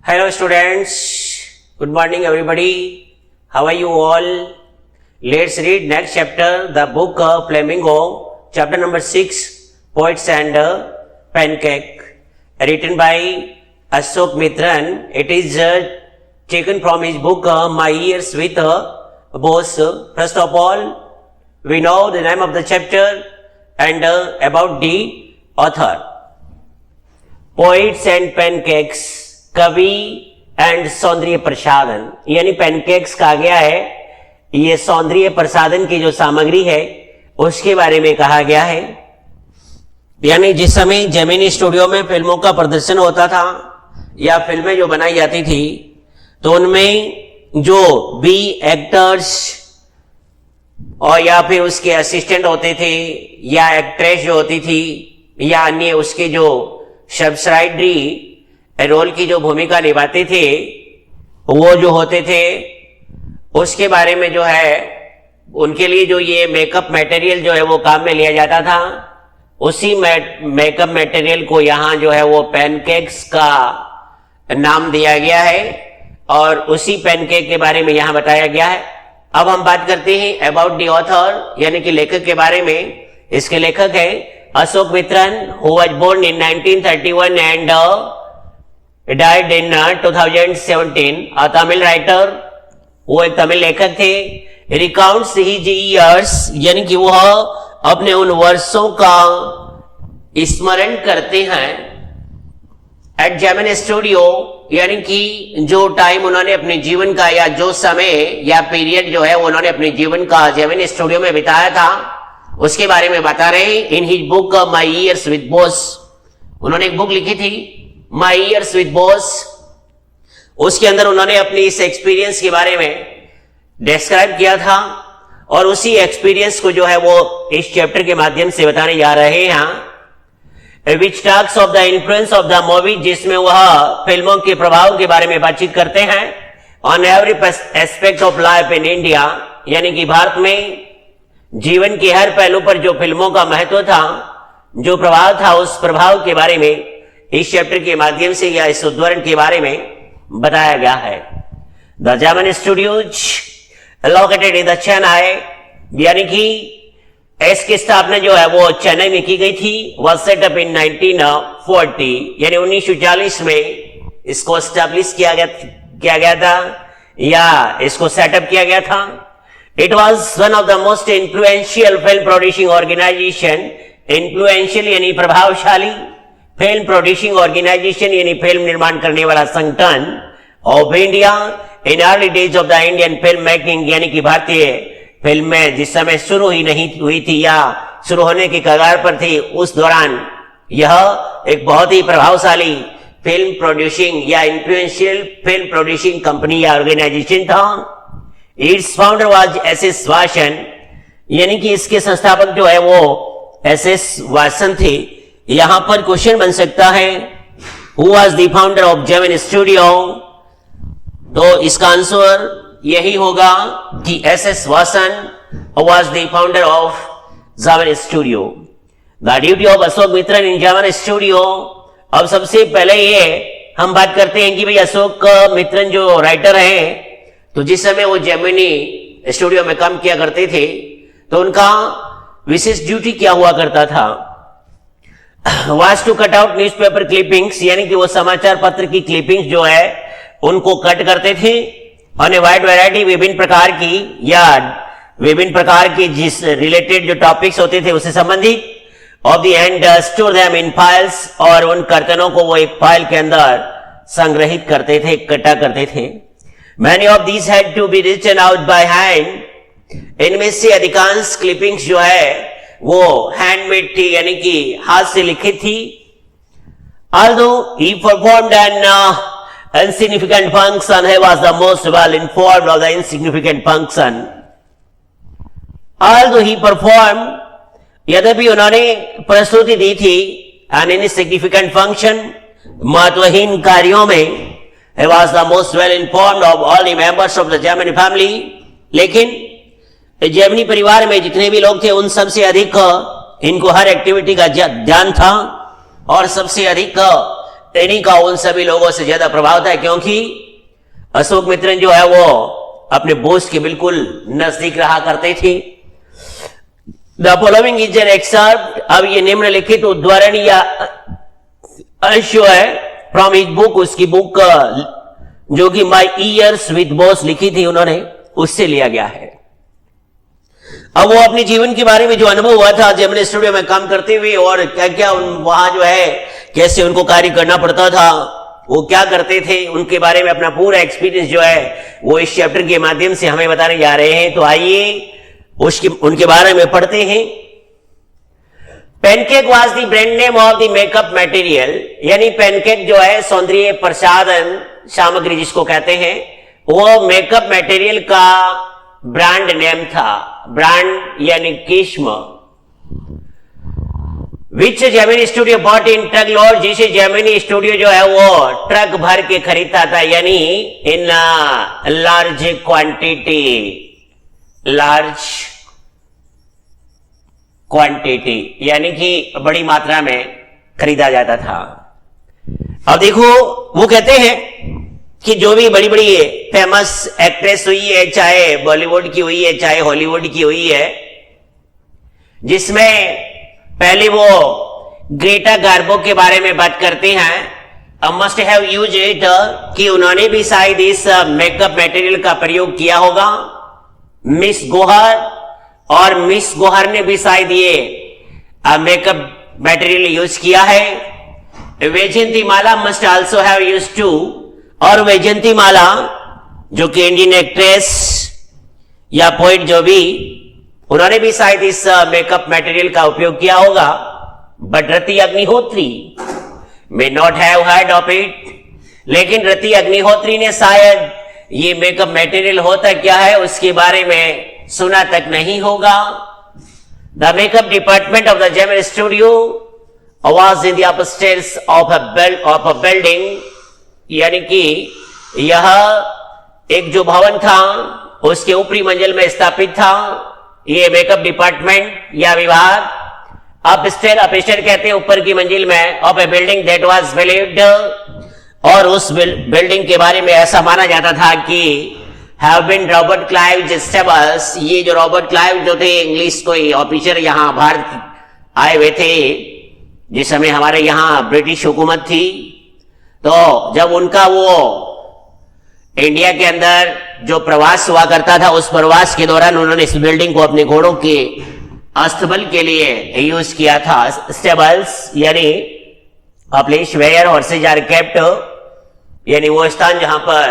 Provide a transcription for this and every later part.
Hello students, good morning everybody. How are you all? Let's read next chapter, the book of Flamingo, chapter number 6, Poets and Pancake, written by Ashok Mitran. It is taken from his book My Years with Bose. First of all, we know the name of the chapter and about the author. Poets and Pancakes, कवि and सौंदर्य प्रसाधन, यानी pancakes कहा गया है, ये सौंदर्य प्रसाधन की जो सामग्री है उसके बारे में कहा गया है। यानी जिस समय जेमिनी स्टूडियो में फिल्मों का प्रदर्शन होता था या फिल्में जो बनाई जाती थी तो उनमें जो बी एक्टर्स और या फिर उसके असिस्टेंट होते थे या एक्ट्रेस जो होती थी या अन्य उसके जो सब्सक्राइबरी रोल की जो भूमिका निभाते थे वो जो होते थे उसके बारे में जो है उनके लिए जो ये मेकअप मटेरियल जो है वो काम में लिया जाता था। उसी मेकअप मटेरियल को यहाँ जो है वो पैनकेक्स का नाम दिया गया है और उसी पैनकेक के बारे में यहाँ बताया गया है। अब हम बात करते हैं अबाउट द ऑथर, यानी कि लेखक के बारे में। इसके लेखक है Ashok Mitran, who was born in 1931 and died in 2017, a Tamil writer, वो एक तमिल लेखक थे। Recounts his years, यानी कि वह अपने उन वर्षों का स्मरण करते हैं एट जेमिनी स्टूडियो, यानी कि जो टाइम उन्होंने अपने जीवन का या जो समय या पीरियड जो है उन्होंने अपने जीवन का जेमिनी स्टूडियो में बिताया था उसके बारे में बता रहे हैं। In his book my years with boss, उन्होंने एक बुक लिखी थी माई ईयर्स विद बॉस। उसके अंदर उन्होंने अपनी इस एक्सपीरियंस के बारे में डिस्क्राइब किया था और उसी एक्सपीरियंस को जो है वो इस चैप्टर के माध्यम से बताने जा रहे हैं। Which talks of the influence of the movie, जिसमें वह फिल्मों के प्रभाव के बारे में बातचीत करते हैं। On every aspect of life in India, यानी कि भारत में जीवन के हर पहलू पर जो फिल्मों का महत्व था, जो प्रभाव था, उस प्रभाव के बारे में इस चैप्टर के माध्यम से या इस उद्धरण के बारे में बताया गया है। The Gemini studios located in the Chennai, यानी कि इसकी स्थापना जो है वो चेन्नई में की गई थी। वॉज सेटअप इन 1940, यानी 1940 में इसको स्टैब्लिश किया गया था या इसको सेटअप किया गया था। It was one of the most influential film producing organisation, influential यानी प्रभावशाली, फिल्म प्रोड्यूसिंग ऑर्गेनाइजेशन यानी फिल्म निर्माण करने वाला संगठन of India in early days of the Indian film making, यानी कि भारतीय फिल्म में जिस समय शुरू ही नहीं हुई थी या शुरू होने की कगार पर थी, उस दौरान यह एक बहुत ही प्रभावशाली फिल्म प्रोड्यूसिंग या इन्फ्लुएंशियल फिल्म प्रोड्यूसिंग कंपनी या ऑर्गेनाइजेशन था। Its founder was S S. Vasan, यानी कि इसके संस्थापक जो है वो एस.एस. वासन थे। यहां पर क्वेश्चन बन सकता है who was the founder of Gemini studio, तो इसका आंसर यही होगा कि S S. Vasan was the founder of Gemini studio. The duty of Ashok Mitran in Gemini studio. अब सबसे पहले ये हम बात करते हैं कि भाई अशोक मित्रन जो राइटर हैं, तो जिस समय वो जेमिनी स्टूडियो में काम किया करते थे तो उनका विशेष ड्यूटी क्या हुआ करता था। Was to cut out newspaper clippings, यानी कि वो समाचार पत्र की क्लिपिंग्स जो है उनको कट करते थे। और वाइड वैरायटी, विभिन्न प्रकार की या विभिन्न प्रकार की जिस रिलेटेड जो टॉपिक्स होते थे उससे संबंधित, of the end store them in files, और उन कर्तनों को वो एक फाइल के अंदर संग्रहित करते थे, इकट्ठा करते थे। Many of these had to be written out by hand, इनमें से अधिकांश क्लिपिंग्स जो है वो हैंडमेड थी, यानी कि हाथ से लिखी थी। Although he performed an insignificant function, he was the most well informed of the insignificant function. Although he performed, यद्यपि उन्होंने प्रस्तुति दी थी an insignificant function, महत्वहीन कार्यों में, he was the most well informed of all the members of the Gemini family, लेकिन Gemini परिवार में जितने भी लोग थे उन सबसे अधिक इनको हर एक्टिविटी का ध्यान था और सबसे अधिक इन्हीं का उन सभी लोगों से ज्यादा प्रभाव था, क्योंकि अशोक मित्रन जो है वो अपने बॉस के बिल्कुल नजदीक रहा करते थे। The following is an excerpt, अब ये निम्नलिखित उद्धरण या अंश जो है फ्रॉम हिज बुक, उसकी बुक जो कि माई ईयर्स विद बॉस लिखी थी उन्होंने, उससे लिया गया है। अब वो अपने जीवन के बारे में जो अनुभव हुआ था जेमिनी स्टूडियो में काम करते हुए, और क्या क्या वहां जो है कैसे उनको कार्य करना पड़ता था, वो क्या करते थे, उनके बारे में अपना पूरा एक्सपीरियंस जो है वो इस चैप्टर के माध्यम से हमें बताने जा रहे हैं। तो आइए उनके बारे में पढ़ते हैं। Pancake was the brand name of the makeup material, यानी पैनकेक जो है सौंदर्य प्रसाधन सामग्री जिसको कहते हैं, वो मेकअप मटेरियल का ब्रांड नेम था। ब्रांड यानी किस्म। Which Gemini studio bought in truck load, जिसे जेमिनी स्टूडियो जो है वो ट्रक भर के खरीदता था, यानी in large quantity, large quantity यानी कि बड़ी मात्रा में खरीदा जाता था। अब देखो वो कहते हैं कि जो भी बड़ी बड़ी फेमस एक्ट्रेस हुई है, चाहे बॉलीवुड की हुई है चाहे हॉलीवुड की हुई है, जिसमें पहले वो ग्रेटा गार्बो के बारे में बात करते हैं, मस्ट हैव यूज इट, कि उन्होंने भी शायद इस मेकअप मटेरियल का प्रयोग किया होगा। मिस गोहर, और मिस गोहर ने भी शायद ये मेकअप मटेरियल यूज किया है। Vyjayanthimala must also have use to, और वैजयंती माला जो कि इंडियन एक्ट्रेस या पोइट जो भी, उन्होंने भी शायद इस मेकअप मटेरियल का उपयोग किया होगा। But Rati Agnihotri may not have heard of it, लेकिन रति अग्निहोत्री ने शायद ये मेकअप मटेरियल होता क्या है उसके बारे में सुना तक नहीं होगा। The makeup department of the Gemini studio was in the upstairs of a building, यानी कि यह एक जो भवन था उसके ऊपरी मंजिल में स्थापित था ये मेकअप डिपार्टमेंट या विभाग। अपस्टेयर कहते हैं ऊपर की मंजिल में, of A building that was build, और उस बिल्डिंग के बारे में ऐसा माना जाता था कि have been Robert Clive stables, ये जो रॉबर्ट क्लाइव जो थे इंग्लिश कोई ऑफिसर यहाँ भारत आए हुए थे जिस समय हमारे यहाँ ब्रिटिश हुकूमत थी, तो जब उनका वो इंडिया के अंदर जो प्रवास हुआ करता था, उस प्रवास के दौरान उन्होंने इस बिल्डिंग को अपने घोड़ों के अस्तबल के लिए यूज किया था। स्टेबल्स यानी a place where horses are kept, यानी वो स्थान जहां पर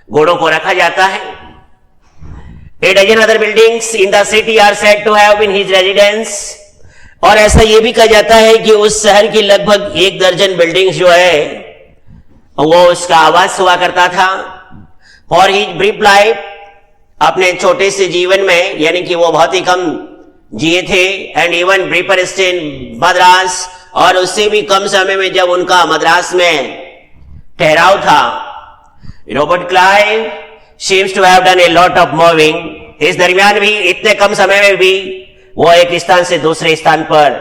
घोड़ों को रखा जाता है। A dozen other buildings in the city are said to have been his residence, और ऐसा यह भी कहा जाता है कि उस शहर की लगभग 1 दर्जन बिल्डिंग्स जो है वो उसका आवास हुआ करता था। फॉर हिज ब्रीफ लाइफ, अपने छोटे से जीवन में, यानी कि वो बहुत ही कम जिए थे। And even ब्रीफर stay in Madras, और उससे भी कम समय में जब उनका मद्रास में ठहराव था। Robert Clive seems to have done a lot of moving, इस दरमियान भी इतने कम समय में भी वो एक स्थान से दूसरे स्थान पर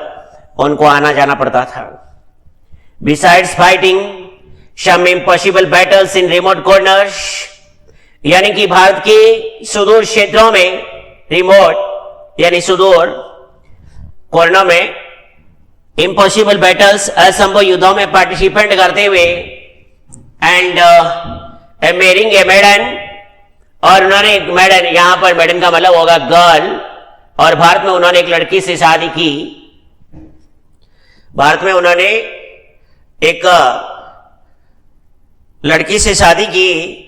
उनको आना जाना पड़ता था। Besides fighting some impossible battles in remote corners, यानी कि भारत के सुदूर क्षेत्रों में, रिमोट यानी सुदूर कोर्नर में, इम्पॉसिबल बैटल्स असंभव युद्धों में पार्टिसिपेट करते हुए, एंड मैरिंग ए मैडन, और उन्होंने एक मैडन, यहां पर मैडन का मतलब होगा गर्ल, और भारत में उन्होंने एक लड़की से शादी की। भारत में उन्होंने एक लड़की से शादी की।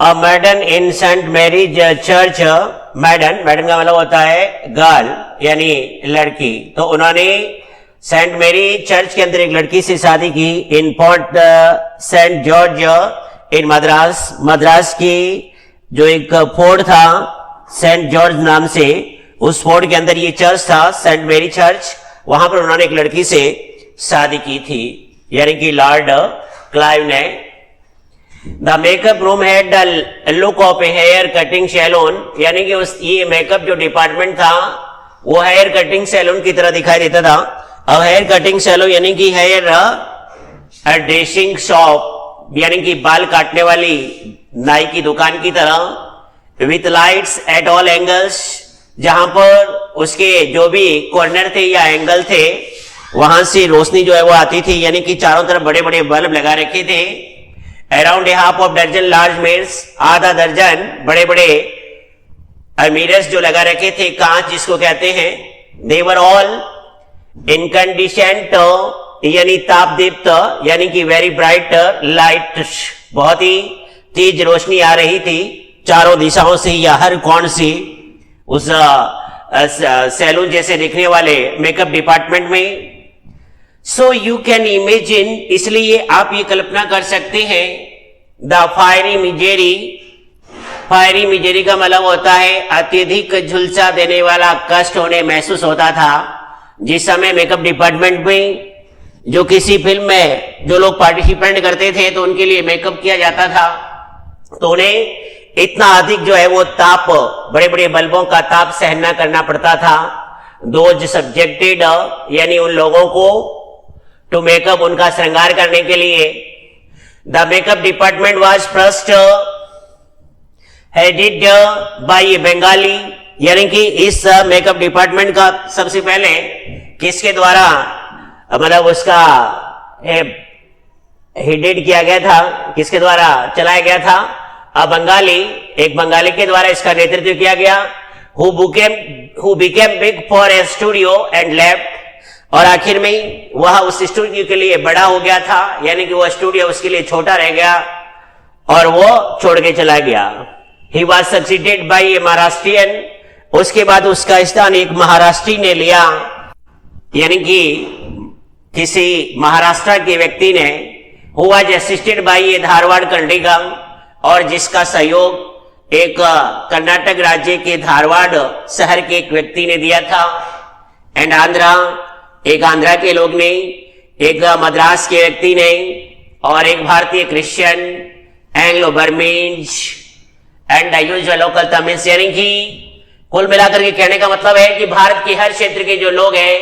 अ मैडन इन सेंट मैरीज चर्च, मैडन का मतलब होता है गर्ल यानी लड़की, तो उन्होंने सेंट मैरी चर्च के अंदर एक लड़की से शादी की। इन पोर्ट सेंट जॉर्ज इन मद्रास की जो एक फोर्ट था सेंट जॉर्ज नाम से, उस फोर्ट के अंदर ये चर्च था सेंट मैरी चर्च, वहां पर उन्होंने एक लड़की से शादी की थी, यानी कि लॉर्ड क्लाइव ने। The makeup room had the look of a hair cutting saloon, यानी कि उस ये मेकअप जो डिपार्टमेंट था वो हेयर कटिंग सैलून की तरह दिखाई देता था। अब हेयर कटिंग सैलून यानी कि हेयर ड्रेसिंग शॉप यानी कि बाल काटने वाली नाई की दुकान की तरह, with lights at all angles, जहां पर उसके जो भी कॉर्नर थे या एंगल थे वहां से रोशनी जो है वो आती थी, यानी कि चारों तरफ बड़े बड़े बल्ब लगा रखे थे। अराउंड ए हाफ ऑफ दर्जन लार्ज मिरर्स, आधा दर्जन बड़े बड़े मिरर्स जो लगा रखे थे, कांच जिसको कहते हैं। दे वर ऑल इनकंडीशेंट यानी ताप दीप्त, यानी कि वेरी ब्राइट लाइट, बहुत ही तेज रोशनी आ रही थी चारों दिशाओं से या हर कोण से उस सैलून जैसे दिखने वाले मेकअप डिपार्टमेंट में। सो यू कैन इमेजिन, इसलिए आप ये कल्पना कर सकते हैं, द फायरी मिजेरी। फायरी मिजेरी का मतलब होता है अत्यधिक झुलसा देने वाला कष्ट होने महसूस होता था जिस समय मेकअप डिपार्टमेंट में जो किसी फिल्म में जो लोग पार्टिसिपेंट करते थे तो उनके लिए मेकअप किया जाता था, तो उन्हें इतना अधिक जो है वो ताप, बड़े बड़े बल्बों का ताप सहना करना पड़ता था। दोज सब्जेक्टेड यानी उन लोगों को टू मेकअप, उनका श्रृंगार करने के लिए। The makeup department was first headed by Bengali, यानी कि इस मेकअप डिपार्टमेंट का सबसे पहले किसके द्वारा मतलब उसका हेडेड किया गया था, किसके द्वारा चलाया गया था? बंगाली, एक बंगाली के द्वारा इसका नेतृत्व किया गया। who became big for a studio and left, और आखिर में वह उस स्टूडियो के लिए बड़ा हो गया था, यानी कि वह स्टूडियो उसके लिए छोटा रह गया और वो छोड़ के चला गया। He was succeeded by a Maharashtrian, उसके बाद उसका स्थान एक महाराष्ट्री ने लिया, यानी कि किसी महाराष्ट्र के व्यक्ति ने। who was assisted by a Dharwad कंडीगम, और जिसका सहयोग एक कर्नाटक राज्य के धारवाड़ शहर के एक व्यक्ति ने दिया था। एंड आंध्रा, एक आंध्रा के लोग ने, एक मद्रास के व्यक्ति ने, और एक भारतीय Christian, Anglo Burmese and usual local Tamils, यानी कि कुल मिलाकर के कहने का मतलब है कि भारत के हर क्षेत्र के जो लोग हैं,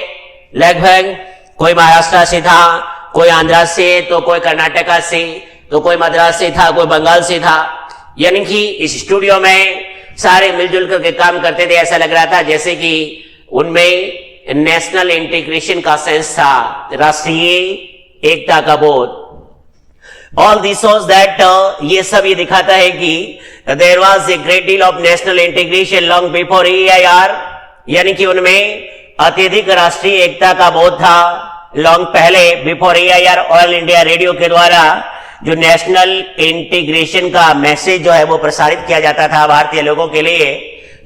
लगभग कोई महाराष्ट्र से था, कोई आंध्रा से, तो कोई कर्नाटका से, तो कोई मद्रास से था, कोई बंगाल से था, यानी कि इस स्टूडियो में सारे मिलजुल करके काम करते थे। ऐसा लग रहा था जैसे कि उनमें नेशनल इंटीग्रेशन का सेंस था, राष्ट्रीय एकता का बोध। ऑल दिस शोज दैट, ये सब ये दिखाता है कि there was a great deal of national integration long before EIR, यानी कि उनमें अत्यधिक राष्ट्रीय एकता का बोध था लॉन्ग पहले, before EIR, all India radio के द्वारा जो नेशनल इंटीग्रेशन का मैसेज जो है वो प्रसारित किया जाता था भारतीय लोगों के लिए।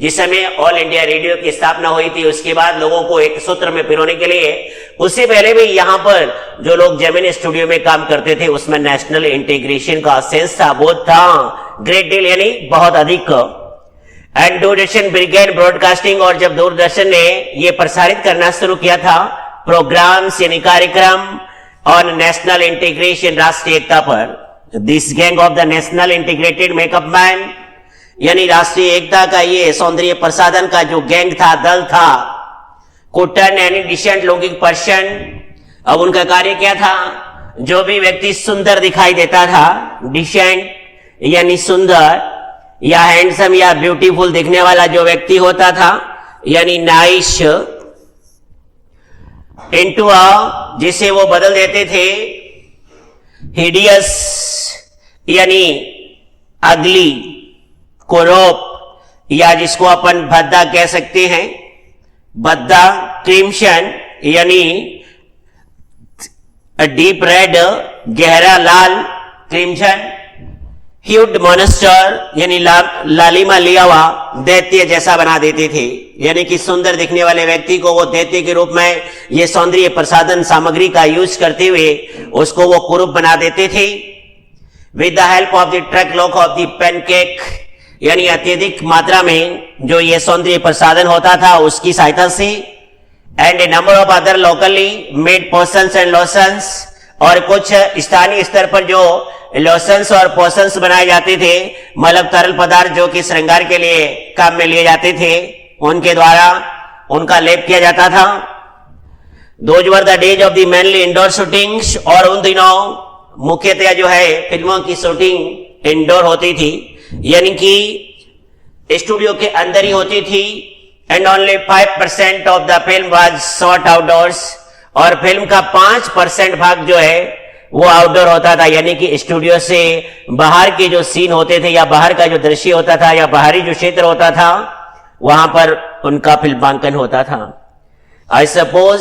जिस समय ऑल इंडिया रेडियो की स्थापना हुई थी, उसके बाद लोगों को एक सूत्र में पिरोने के लिए, उससे पहले भी यहाँ पर जो लोग जेमिनी स्टूडियो में काम करते थे उसमें नेशनल इंटीग्रेशन का सेंस था, बोध था, ग्रेट डील यानी बहुत अधिक। एंड दूरदर्शन ब्रिगेड ब्रॉडकास्टिंग, और जब दूरदर्शन ने ये प्रसारित करना शुरू किया था प्रोग्राम्स यानी कार्यक्रम ऑन नेशनल इंटीग्रेशन, राष्ट्रीय एकता पर, this gang of the national integrated makeup man, यानी राष्ट्रीय एकता का ये सौंदर्य प्रसाधन का जो गैंग था, दल था, could turn any decent looking person, अब उनका कार्य क्या था? जो भी व्यक्ति सुंदर दिखाई देता था, डिसेंट यानी सुंदर या हैंडसम या ब्यूटीफुल दिखने वाला जो व्यक्ति होता था, यानी नाइस, इनटू अ, जिसे वो बदल देते थे हिडियस यानी अगली, कोरोप या जिसको अपन भद्दा कह सकते हैं, भद्दा, क्रिम्सन यानी डीप रेड, गहरा लाल, क्रिम्सन, ह्यूड मोनेस्टर यानी लालिमा लिया हुआ, दैत्य जैसा बना देते थे, यानी कि सुंदर दिखने वाले व्यक्ति को वो दैत्य के रूप में ये सौंदर्य प्रसाधन सामग्री का यूज करते हुए उसको वो कुरूप बना देते थे। With the help of the truck lock of the pancake, यानी अत्यधिक मात्रा में जो ये सौंदर्य प्रसाधन होता था उसकी सहायता से। And A number of other locally made potions and lotions, और कुछ स्थानीय स्तर पर जो लोशंस और पोशंस बनाए जाते थे, मतलब तरल पदार्थ जो कि श्रृंगार के लिए काम में लिए जाते थे, उनके द्वारा उनका लेप किया जाता था। Those were the days of the mainly indoor shootings, और उन दिनों मुख्यतः जो है फिल्मों की शूटिंग इंडोर होती थी, यानी कि स्टूडियो के अंदर ही होती थी। And only 5% of the film was shot outdoors, और फिल्म का 5% भाग जो है वो आउटडोर होता था, यानी कि स्टूडियो से बाहर के जो सीन होते थे या बाहर का जो दृश्य होता था या बाहरी जो क्षेत्र होता था वहां पर उनका फिल्मांकन होता था। आई सपोज,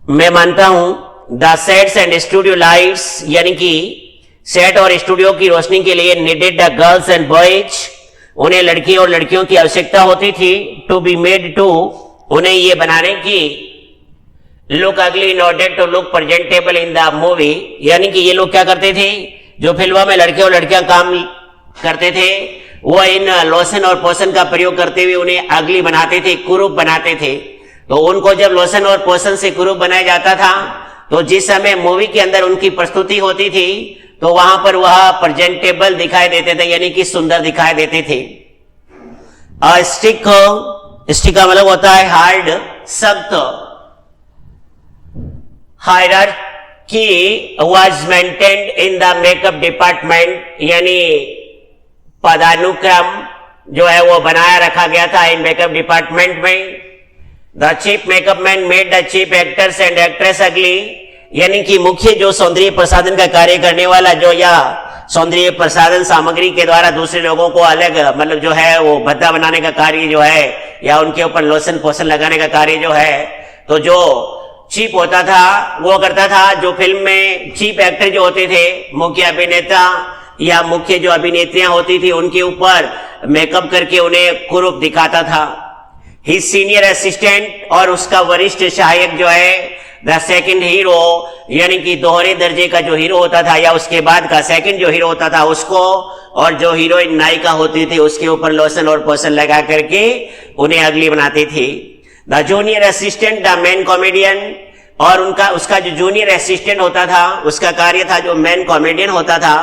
मैं मानता हूं the sets and studio lights, यानी कि सेट और स्टूडियो की रोशनी के लिए needed the girls and boys, उन्हें लड़की और लड़कियों की आवश्यकता होती थी। टू बी मेड टू, उन्हें ये बनाने की look ugly in order to look presentable in the movie, यानी कि ये लोग क्या करते थे, जो फिल्मों में लड़के और लड़कियां काम करते थे वो इन लोशन और पोषण का प्रयोग करते हुए उन्हें अगली बनाते थे, कुरूप बनाते थे। तो उनको जब लोशन और पोषण से कुरूप बनाया जाता था तो जिस समय मूवी के अंदर उनकी प्रस्तुति होती थी तो वहां पर वह प्रेजेंटेबल दिखाई देते थे, यानी कि सुंदर दिखाई देते थे। स्टिक, स्टिक का मतलब होता है हार्ड, सख्त। Hierarchy was maintained in the makeup department, यानी पदानुक्रम जो है वो बनाया रखा गया था इन मेकअप डिपार्टमेंट में। The chief makeup man made the chief actors and actress अगली, यानी कि मुख्य जो सौंदर्य प्रसाधन का कार्य करने वाला जो या सौंदर्य प्रसाधन सामग्री के द्वारा दूसरे लोगों को अलग मतलब जो है वो भद्दा बनाने का कार्य जो है या उनके ऊपर लोशन पोषण लगाने का कार्य जो है, तो जो चीफ होता था वो करता था। जो फिल्म में चीफ एक्टर जो होते थे, मुख्य अभिनेता या मुख्य जो अभिनेत्रियां होती थी उनके ऊपर मेकअप करके उन्हें कुरूप दिखाता था। हिज सीनियर असिस्टेंट, और उसका वरिष्ठ सहायक जो है द सेकंड हीरो, यानी कि दोहरे दर्जे का जो हीरो होता था या उसके बाद का सेकंड जो हीरो होता था उसको, और जो हीरोइन नायिका होती थी उसके ऊपर लोशन और पोषण लगा करके उन्हें अगली बनाते थे। The junior assistant the main comedian, और उसका जो जूनियर असिस्टेंट होता था उसका कार्य था जो मेन कॉमेडियन होता था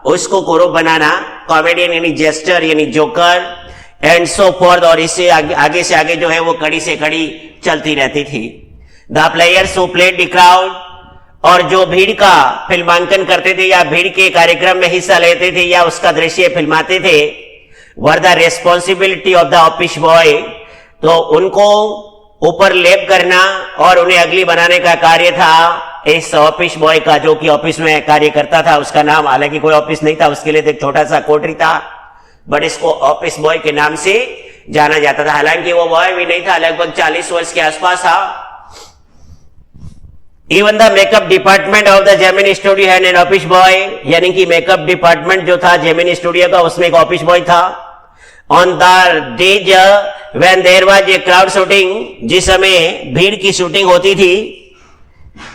उसको कुरूप बनाना। कॉमेडियन यानी जेस्टर यानी जोकर, एंड सो फोर्थ, और इससे आगे से आगे जो है वो कड़ी से कड़ी चलती रहती थी। The players who played the crowd, और जो भीड़ का फिल्मांकन करते थे या भीड़ के कार्यक्रम में हिस्सा लेते थे या उसका दृश्य फिल्माते थे, were the responsibility of the office boy, तो उनको ऊपर लेप करना और उन्हें अगली बनाने का कार्य था इस ऑफिस बॉय का, जो कि ऑफिस में कार्य करता था। उसका नाम, हालांकि कोई ऑफिस नहीं था उसके लिए, तो एक छोटा सा कोठरी था, बट इसको ऑफिस बॉय के नाम से जाना जाता था। हालांकि वो बॉय भी नहीं था, लगभग 40 वर्ष के आसपास था। Even the makeup department of the Gemini studio had an office boy, यानी कि मेकअप डिपार्टमेंट जो था जेमिनी स्टूडियो का उसमें एक ऑफिस बॉय था। On the days when there was a crowd shooting, जिस समय भीड़ की शूटिंग होती थी,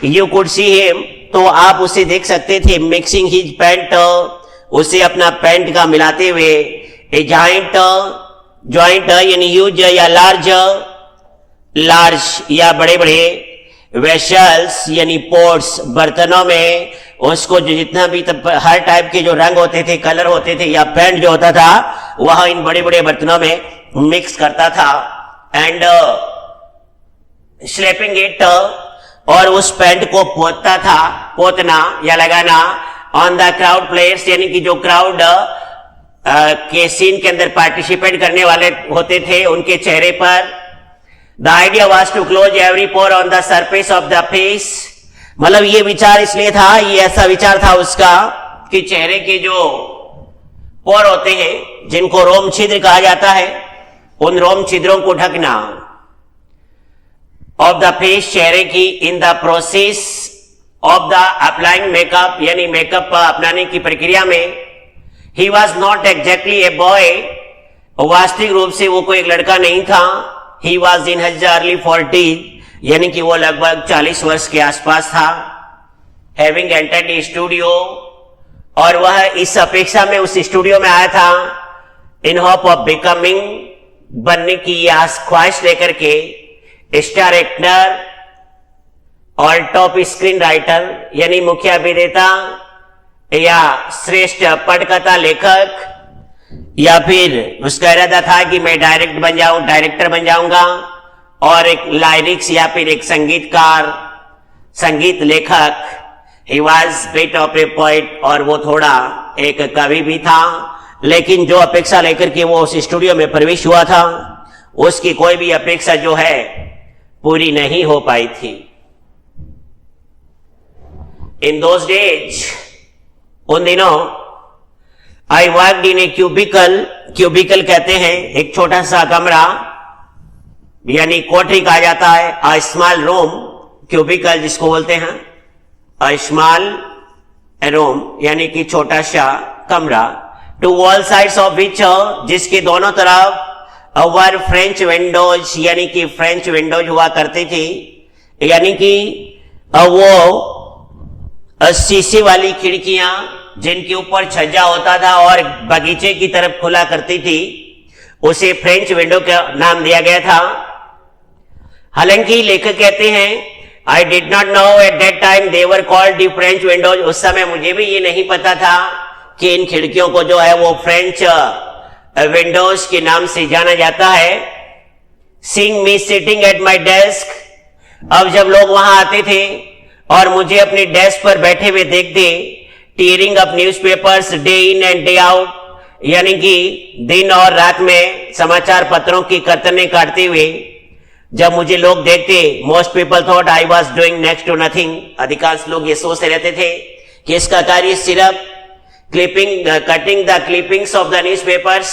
यू कुड सी हिम, तो आप उसे देख सकते थे, मिक्सिंग हिज पैंट, उसे अपना पैंट का मिलाते हुए, ए जॉइंट यानी ह्यूज या लार्ज या बड़े बड़े वेशल्स यानी पोर्ट्स, बर्तनों में उसको जो जितना भी हर टाइप के जो रंग होते थे, कलर होते थे या पेंट जो होता था वह इन बड़े बड़े बर्तनों में मिक्स करता था। एंड स्लेपिंग इट, और उस पेंट को पोतना था, पोतना या लगाना, ऑन द क्राउड प्लेयर्स, यानी कि जो क्राउड के सीन के अंदर पार्टिसिपेट करने वाले होते थे उनके चेहरे पर। The idea was to close every pore on the surface of the face, मतलब ये विचार इसलिए था, ये ऐसा विचार था उसका कि चेहरे के जो पोर होते हैं जिनको रोम छिद्र कहा जाता है, उन रोम छिद्रों को ढकना ऑफ द फेस, चेहरे की, in the process of the applying makeup, यानी मेकअप अपनाने की प्रक्रिया में। He was not exactly a boy, वास्तविक रूप से वो कोई एक लड़का नहीं था। He was in his early 40, यानी कि वो लगभग 40 वर्ष के आसपास था। हैविंग एंटर्ड द स्टूडियो, और वह इस अपेक्षा में उस स्टूडियो में आया था, इन होप ऑफ बिकमिंग, बनने की यह ख्वाहिश लेकर के स्टार एक्टर और टॉप स्क्रीन राइटर, यानी मुख्य अभिनेता या श्रेष्ठ पटकथा लेखक, या फिर उसका इरादा था कि मैं डायरेक्टर बन जाऊंगा, और एक लाइरिक्स या फिर एक संगीतकार, संगीत लेखक। He was bit of A poet, और वो थोड़ा एक कवि भी था। लेकिन जो अपेक्षा लेकर के वो उस स्टूडियो में प्रवेश हुआ था, उसकी कोई भी अपेक्षा जो है पूरी नहीं हो पाई थी। इन दोज डेज, उन दिनों, I worked in a cubicle. Cubicle कहते हैं एक छोटा सा कमरा, यानी कोठरी कहा जाता है। अ स्मॉल रूम, क्यूबिकल जिसको बोलते हैं, अ स्मॉल रूम यानी कि छोटा सा कमरा। To all sides of which, जिसके दोनों तरफ वर फ्रेंच विंडोज, यानी कि फ्रेंच विंडोज हुआ करती थी, यानी कि वो शीशे वाली खिड़कियां जिनके ऊपर छज्जा होता था और बगीचे की तरफ खुला करती थी, उसे फ्रेंच विंडो का नाम दिया गया था। हालांकि लेखक कहते हैं, I did not know at that time they were called the French Windows. उस समय मुझे भी ये नहीं पता था कि इन खिड़कियों को जो है वो फ्रेंच विंडोज के नाम से जाना जाता है। Seeing me sitting at my desk, अब जब लोग वहां आते थे और मुझे अपने डेस्क पर बैठे हुए देखते, tearing up newspapers day in and day out, यानी कि दिन और रात में समाचार पत्रों की कतरने काटते हुए जब मुझे लोग देखते, most people thought I was doing next to nothing. अधिकांश लोग ये सोचते रहते थे कि इसका कार्य सिर्फ cutting the clippings of the newspapers,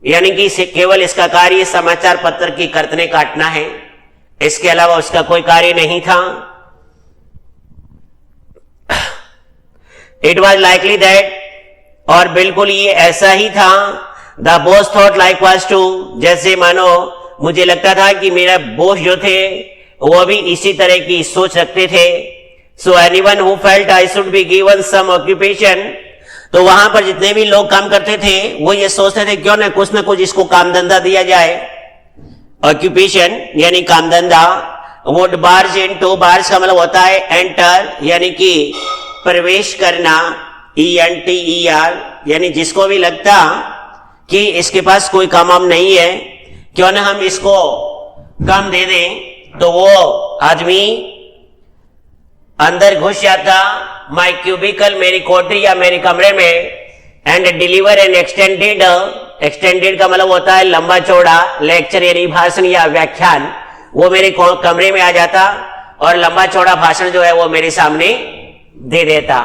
यानी कि केवल इसका कार्य समाचार पत्र की करतने काटना है, इसके अलावा उसका कोई कार्य नहीं था। इट वॉज लाइकली दैट, और बिल्कुल ये ऐसा ही था। The boss thought like was to, जैसे मानो मुझे लगता था कि मेरा बॉस जो थे वो भी इसी तरह की सोच रखते थे। So anyone who felt I should be given some occupation, तो वहां पर जितने भी लोग काम करते थे वो ये सोचते थे क्यों ना कुछ इसको काम धंधा दिया जाए। ऑक्यूपेशन यानी काम धंधा। वुड बार्ज इनटू, बार्ज का मतलब होता है एंटर, यानी कि प्रवेश करना, ENTER, यानी जिसको भी लगता कि इसके पास कोई काम वाम नहीं है, क्यों ना हम इसको काम दे दें, तो वो आदमी अंदर घुस जाता माई क्यूबिकल, मेरी कोठरी या मेरे कमरे में, and deliver N extended, extended का मतलब होता है लंबा चौड़ा, लेक्चर यानी भाषण या व्याख्यान, वो मेरे कमरे में आ जाता और लंबा चौड़ा भाषण जो है वो मेरे सामने दे देता।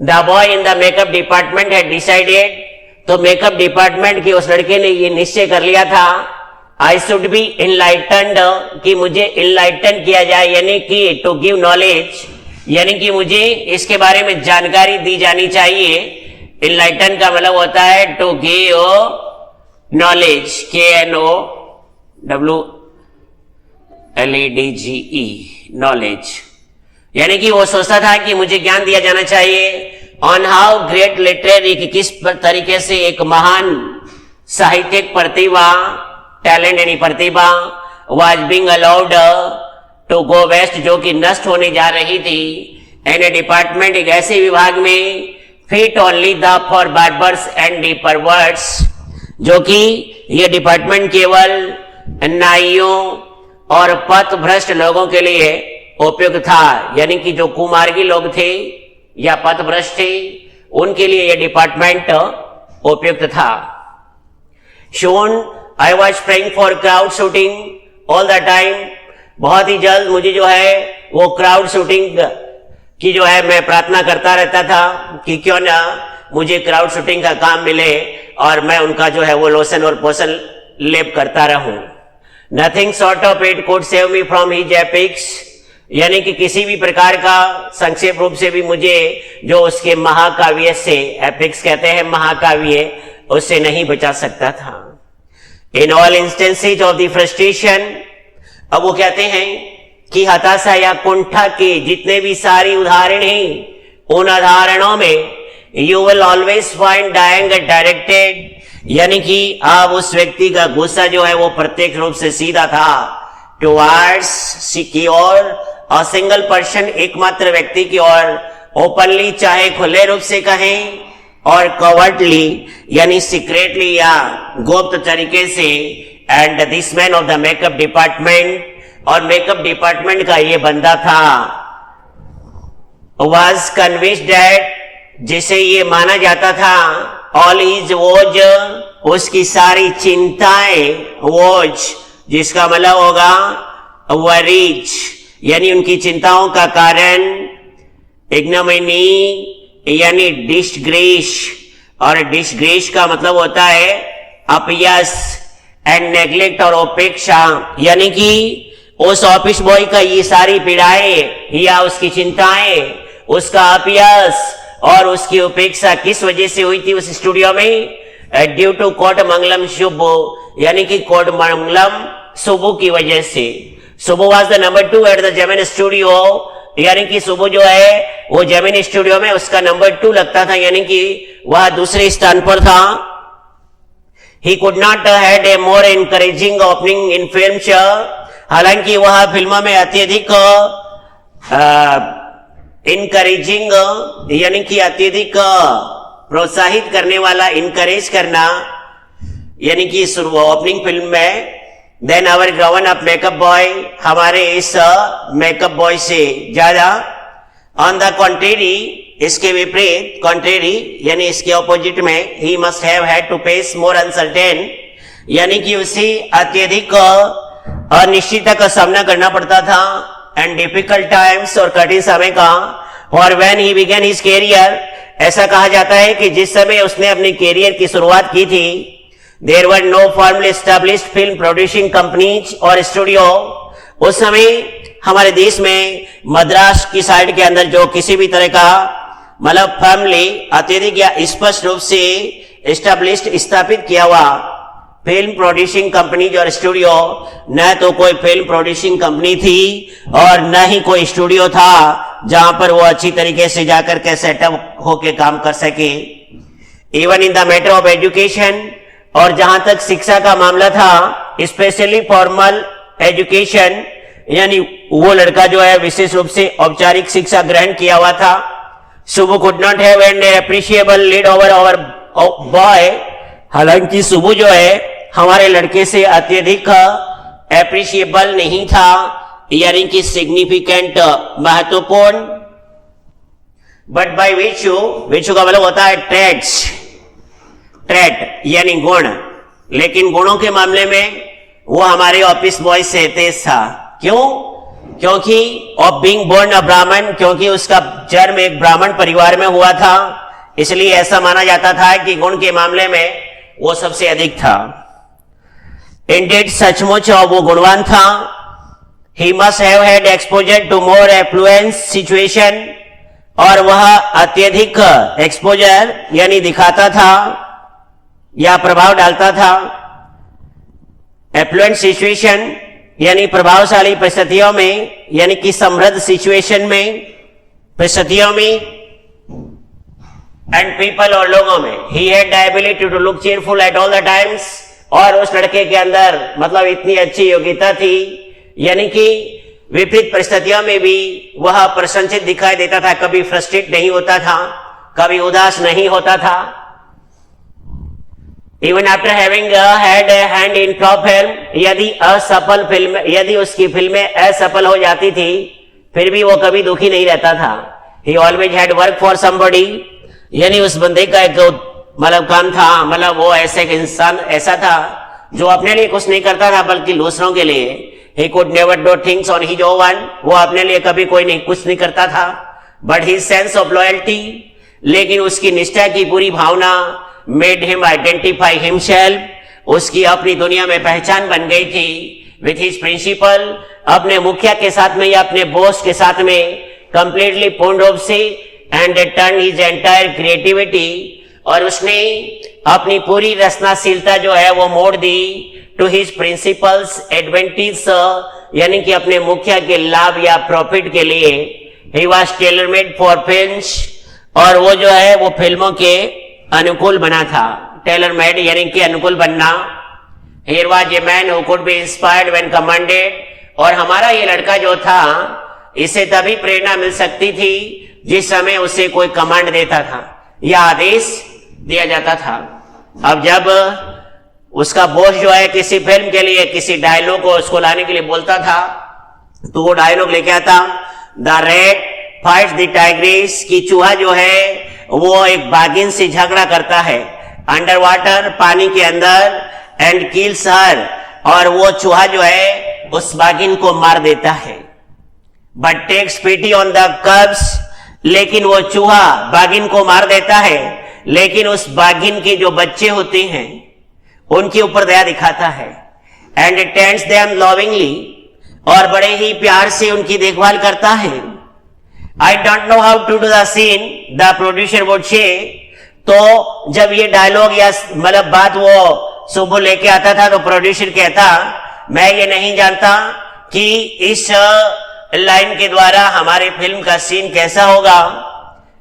The boy in the makeup department had decided, तो मेकअप डिपार्टमेंट के उस लड़के ने ये निश्चय कर लिया था, आई शुड बी इनलाइटेंड, कि मुझे इनलाइटन किया जाए, यानी कि टू गिव नॉलेज, यानी कि मुझे इसके बारे में जानकारी दी जानी चाहिए। इनलाइटन का मतलब होता है to give knowledge, KNOWLEDGE, knowledge, यानी कि वो सोचता था कि मुझे ज्ञान दिया जाना चाहिए। ऑन हाउ ग्रेट लिटरेरी, कि किस तरीके से एक महान साहित्यिक प्रतिभा, टैलेंट यानी प्रतिभा, was being allowed to go waste, जो कि नष्ट होने जा रही थी, एन ए डिपार्टमेंट, एक ऐसे विभाग में, fit only the for barbers and the perverts, जो कि यह डिपार्टमेंट केवल नाइयों और पथ भ्रष्ट लोगों के लिए उपयुक्त था, यानी कि जो कुमार्गी लोग थे या पथ भ्रष्ट थे उनके लिए यह डिपार्टमेंट उपयुक्त था। Shown I was praying for crowd shooting all the time, बहुत ही जल्द मुझे जो है वो क्राउड शूटिंग की जो है मैं प्रार्थना करता रहता था कि क्यों ना मुझे क्राउड शूटिंग का काम मिले और मैं उनका जो है वो लोशन और पोषण लेप करता रहूं। Nothing short of it could save me from his epics, यानी कि किसी भी प्रकार का संक्षेप रूप से भी मुझे जो उसके महाकाव्य से, एपिक्स कहते हैं महाकाव्य, उससे नहीं बचा सकता था। In all instances of the frustration, अब वो कहते हैं कि हताशा या कुंठा के जितने भी सारी उदाहरण हैं, उन उदाहरणों में you will always find the anger directed, यानी कि आप उस व्यक्ति का गुस्सा जो है वो प्रत्यक्ष रूप से सीधा था टुवर्ड्स, सिक्योर और सिंगल पर्सन, एकमात्र व्यक्ति की ओर, ओपनली चाहे खुले रूप से कहें और कवर्टली यानी सीक्रेटली या गुप्त तरीके से, and this man of the makeup department, और मेकअप डिपार्टमेंट का ये बंदा था, वॉज कन्विंस्ड दैट, जिसे ये माना जाता था, ऑल हिज वोज, उसकी सारी चिंताएं, वोज जिसका मतलब होगा वरीज, यानी उनकी चिंताओं का कारण इग्नोमिनी यानी डिसग्रेस, और डिसग्रेस का मतलब होता है अपयश, एंड नेग्लेक्ट और उपेक्षा, यानी कि उस ऑफिस बॉय का ये सारी पीड़ाएं या उसकी चिंताएं, उसका अपयश और उसकी उपेक्षा किस वजह से हुई थी उस स्टूडियो में? Due to Kothamangalam Subbu, यानी कि कोट मंगलम शुभो की वजह से। Subbu was the number 2 at the Gemini studio, यानी कि शुभो जो है वो जेमिनी स्टूडियो में उसका नंबर 2 लगता था, यानी कि वह दूसरे स्थान पर था। He could not had a more encouraging opening in films, हालांकि वह फिल्मों में अत्यधिक इनकरेजिंग यानी कि अत्यधिक प्रोत्साहित करने वाला, इनकरेज करना, यानी कि ओपनिंग फिल्म में then our grown up makeup boy, हमारे इस मेकअप बॉय से ज्यादा, ऑन द कॉन्ट्रेरी, इसके विपरीत, कॉन्ट्रेरी यानी इसके ऑपोजिट में, he must have had to face more uncertain, यानी कि उसे अत्यधिक अनिश्चितता का सामना करना पड़ता था, एंड डिफिकल्ट टाइम्स, और कठिन समय का, और when he began his career, ऐसा कहा जाता है कि जिस समय उसने अपने कैरियर की शुरुआत की थी, there were no formally established film producing companies और स्टूडियो, उस समय हमारे देश में मद्रास की साइड के अंदर जो किसी भी तरह का मतलब फैमिली अत्यधिक या स्पष्ट रूप से एस्टैब्लिश्ड स्थापित किया हुआ फिल्म प्रोड्यूसिंग कंपनी और स्टूडियो, न तो कोई फिल्म प्रोड्यूसिंग कंपनी थी और न ही कोई स्टूडियो था जहां पर वो अच्छी तरीके से जाकर के सेटअप होके काम कर सके। Even in the matter of education, और जहां तक शिक्षा का मामला था, स्पेशली फॉर्मल एजुकेशन, यानी वो लड़का जो है विशेष रूप से औपचारिक शिक्षा ग्रहण किया हुआ था। Subbu could not have an appreciable lead over our boy, हालांकि शुभू जो है हमारे लड़के से अत्यधिक एप्रिशिएबल नहीं था, यानी कि सिग्निफिकेंट, महत्वपूर्ण, बट बाय विचू, विचू का मतलब होता है ट्रेट्स, ट्रेट यानी गुण, लेकिन गुणों के मामले में वो हमारे ऑफिस बॉय से तेज था। क्यों? क्योंकि ऑफ बीइंग बोर्न अ ब्राह्मण, क्योंकि उसका जन्म एक ब्राह्मण परिवार में हुआ था, इसलिए ऐसा माना जाता था कि गुण के मामले में वो सबसे अधिक था। इंडेड सचमुच वो गुणवान था। He must have had exposure to more affluence situation, और वह अत्यधिक एक्सपोजर यानी दिखाता था या प्रभाव डालता था। एफ्लुएंट सिचुएशन यानी प्रभावशाली परिस्थितियों में, यानी कि समृद्ध सिचुएशन में, परिस्थितियों में, एंड पीपल और लोगों में। He had the ability to look cheerful at all the times, और उस लड़के के अंदर मतलब इतनी अच्छी योग्यता थी, यानी कि विपरीत परिस्थितियों में भी वह प्रसन्नचित दिखाई देता था, कभी फ्रस्ट्रेट नहीं होता था, कभी उदास नहीं होता था। Even after having had a hand in top film, यदि असफल फिल्म, यदि उसकी फिल्में असफल हो जाती थी, फिर भी वो कभी दुखी नहीं रहता था। ही always had work for somebody, यानी उस बंदे का एक मतलब काम था, मतलब वो ऐसे एक इंसान ऐसा था जो अपने लिए कुछ नहीं करता था बल्कि दूसरों के लिए। He could never do things on his own, वो अपने लिए कभी कोई नहीं कुछ नहीं करता था। But his sense of loyalty, लेकिन उसकी निष्ठा की पूरी भावना मेड हिम आइडेंटिफाई हिमसेल्फ, उसकी अपनी दुनिया में पहचान बन गई थी। विथ हिज प्रिंसिपल, अपने मुखिया के साथ में या अपने बॉस के साथ में कंप्लीटली पूर्ण रूप से, and turn his entire creativity, और उसने अपनी पूरी रचनाशीलता जो है वो मोड़ दी टू हिज प्रिंसिपल्स एडवांटेज, यानी कि अपने मुखिया के लाभ या प्रॉफिट के लिए। He was tailor made for films, और वो जो है वो फिल्मों के अनुकूल बना था। टेलर मेड यानी कि अनुकूल बनना। Here was a man who could be inspired when commanded, और हमारा ये लड़का जो था इसे तभी प्रेरणा मिल सकती थी जिस समय उसे कोई कमांड देता था या आदेश दिया जाता था। अब जब उसका बॉस जो है किसी फिल्म के लिए किसी डायलॉग को उसको लाने के लिए बोलता था, तो वो डायलॉग लेके आता, the red fights the Tigris, कि चूहा जो है वो एक बाघिन से झगड़ा करता है अंडर वाटर, पानी के अंदर, एंड किल्स हर, और वो चूहा जो है उस बाघिन को मार देता है। But takes pity on the cubs, लेकिन वो चूहा बाघिन को मार देता है, लेकिन उस बाघिन के जो बच्चे होते हैं उनके ऊपर दया दिखाता है। एंड टेंड्स देम लविंगली, और बड़े ही प्यार से उनकी देखभाल करता है। I don't know how to do the scene, the producer would say. तो जब ये डायलॉग या मतलब बात वो सुबह लेके आता था तो प्रोड्यूसर कहता, मैं ये नहीं जानता कि इस लाइन के द्वारा हमारे फिल्म का सीन कैसा होगा।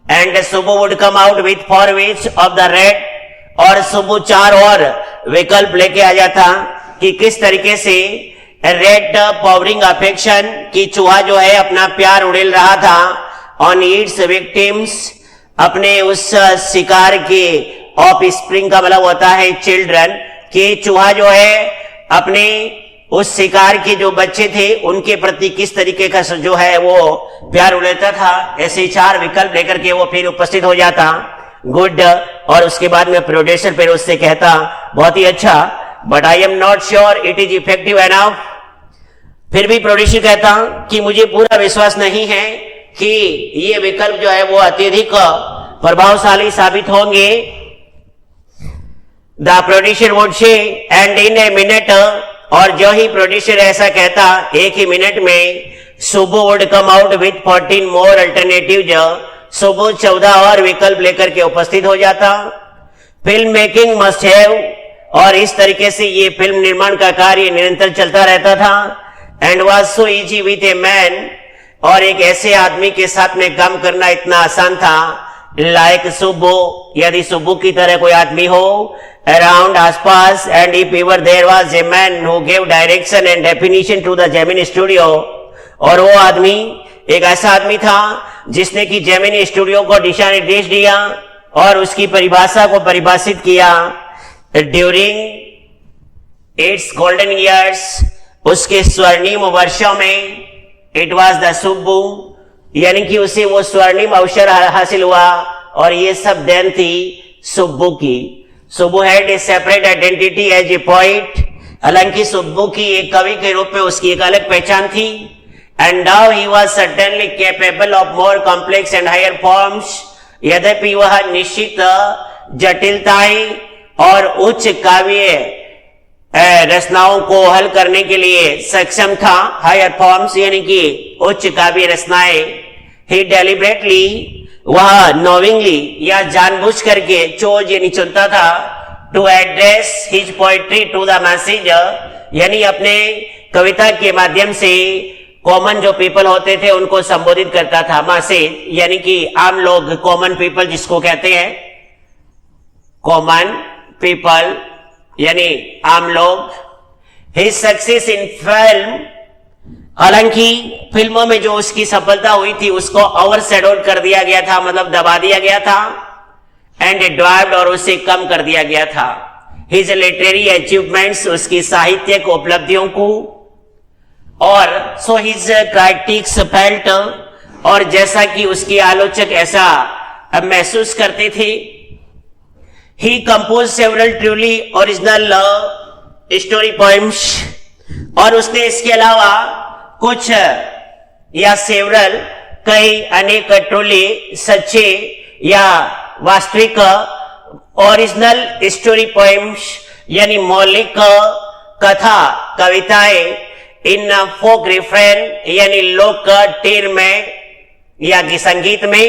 एंड सुबह would come out with for which of the red, और सुबह 4 और विकल्प लेके आ जाता कि किस तरीके से रेड पावरिंग अफेक्शन, की चूहा जो है अपना प्यार उड़ेल रहा था ऑन इट्स विक्टिम्स, अपने उस शिकार के ऑफ स्प्रिंग का मतलब होता है चिल्ड्रन, कि चूहा जो है अपने उस शिकार के जो बच्चे थे उनके प्रति किस तरीके का जो है वो प्यार उड़ेलता था। ऐसे 4 विकल्प लेकर के वो फिर उपस्थित हो जाता, गुड, और उसके बाद में प्रोड्यूसर फिर उससे कहता, बहुत ही अच्छा, but I am not sure it is effective enough. फिर भी प्रोड्यूसर कहता कि मुझे पूरा विश्वास नहीं है कि ये विकल्प जो है वो अत्यधिक प्रभावशाली साबित होंगे। द प्रोड्यूसर वुड से, एंड इन ए मिनट, और जो ही प्रोड्यूसर ऐसा कहता, एक ही मिनट में सुबह would come out with 14 more alternative, सुबह 14 और विकल्प लेकर के उपस्थित हो जाता। फिल्म मेकिंग मस्ट हैव, और इस तरीके से ये फिल्म निर्माण का कार्य निरंतर चलता रहता था। And was so easy with a man, और एक ऐसे आदमी के साथ में काम करना इतना आसान था, लाइक सुब्बू, यदि सुब्बू की तरह कोई आदमी हो अराउंड आसपास, and if ever there was a man who give direction and definition to the Gemini studio, और वो आदमी एक ऐसा आदमी था जिसने कि जेमिनी स्टूडियो को दिशा निर्देश दिया और उसकी परिभाषा को परिभाषित किया। ड्यूरिंग इट्स गोल्डन ईयर्स, उसके स्वर्णिम वर्षों में, इट वॉज द सुब्बू, यानी कि उसे वो स्वर्णिम अवसर हासिल हुआ, और ये सब देन थी सुब्बू की। Subbu had a separate identity as a poet, हालांकि सुब्बू की एक कवि के रूप में उसकी एक अलग पहचान थी। And now he was certainly capable of more complex and higher forms, यद्यपि वह निश्चित जटिलताएं और उच्च काव्य रचनाओं को हल करने के लिए सक्षम था। हायर फॉर्म्स यानी कि उच्च काव्य रचनाएं। ही डेलिबरेटली, वह नोविंगली या जानबूझ करके, चोज यानी चुनता था, to address his poetry to the message, यानी अपने कविता के माध्यम से कॉमन जो पीपल होते थे उनको संबोधित करता था। मैसेज यानी कि आम लोग, कॉमन पीपल जिसको कहते हैं, कॉमन पीपल यानी आम लोग। हिज सक्सेस इन फिल्म, हालांकि फिल्मों में जो उसकी सफलता हुई थी उसको ओवरशैडोड कर दिया गया था, मतलब दबा दिया गया था, एंड ड्वाइव्ड, और उसे कम कर दिया गया था। हिज लिटरेरी अचीवमेंट्स, उसकी साहित्यिक उपलब्धियों को, और सो हिज क्राइटिक्स फेल्ट, और जैसा कि उसके आलोचक ऐसा महसूस करते थे। He compose several truly original story poems, और उसने इसके अलावा कुछ या सेवरल, कई अनेक ट्रूली, सच्चे या वास्तविक ओरिजिनल स्टोरी पोएम्स यानी मौलिक कथा कविताएं, इन फोक रिफ्रेन यानी लोक टेर में या संगीत में,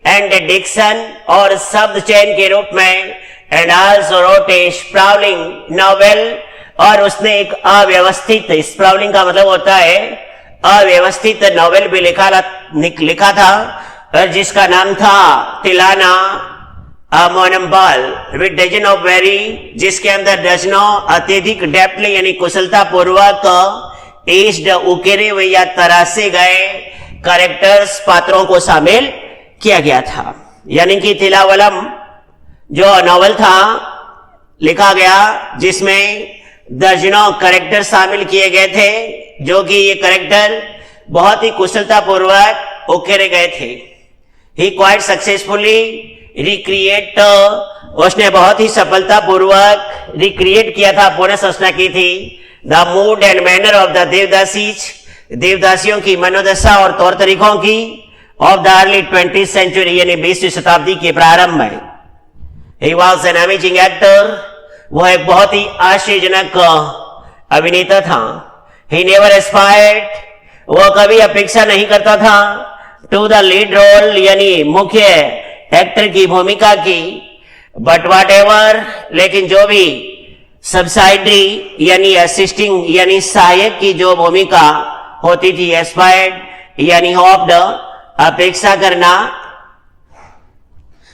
एंड डिक्शन और शब्द चयन के रूप में, and also wrote a sprawling novel, और उसने एक अव्यवस्थित, स्प्राउलिंग का मतलब होता है अव्यवस्थित नॉवेल भी लिखा था, जिसका नाम था तिलाना मोनम्बाल विद डजन ऑफ वेरी, जिसके अंदर डजनों अत्यधिक डेप्थली यानी कुशलता पूर्वक एज्ड उकेरे हुए या तरासे गए कैरेक्टर्स, पात्रों को शामिल किया गया था। यानी कि तिलावलम जो नॉवल था लिखा गया, जिसमें दर्जनों करेक्टर शामिल किए गए थे, जो कि ये करेक्टर बहुत ही कुशलता पूर्वक उकेरे गए थे। ही क्वाइट सक्सेसफुली रिक्रिएट, उसने बहुत ही सफलता पूर्वक रिक्रिएट किया था, पुनः संरचना की थी, the mood and manner of the devadasis, देवदासियों की मनोदशा और तौर तरीकों की, of the early 20th century, यानी 20वीं शताब्दी के प्रारंभ में। He was an amazing actor, वह एक बहुत ही आश्चर्यजनक अभिनेता था। ही नेवर एस्पायर्ड, वह कभी अपेक्षा नहीं करता था, टू द लीड रोल, यानी मुख्य एक्टर की भूमिका की, बट वॉट एवर, लेकिन जो भी सब्साइडरी यानी असिस्टिंग यानी सहायक की जो भूमिका होती थी, एस्पायर्ड यानी होप्ड, अपेक्षा करना,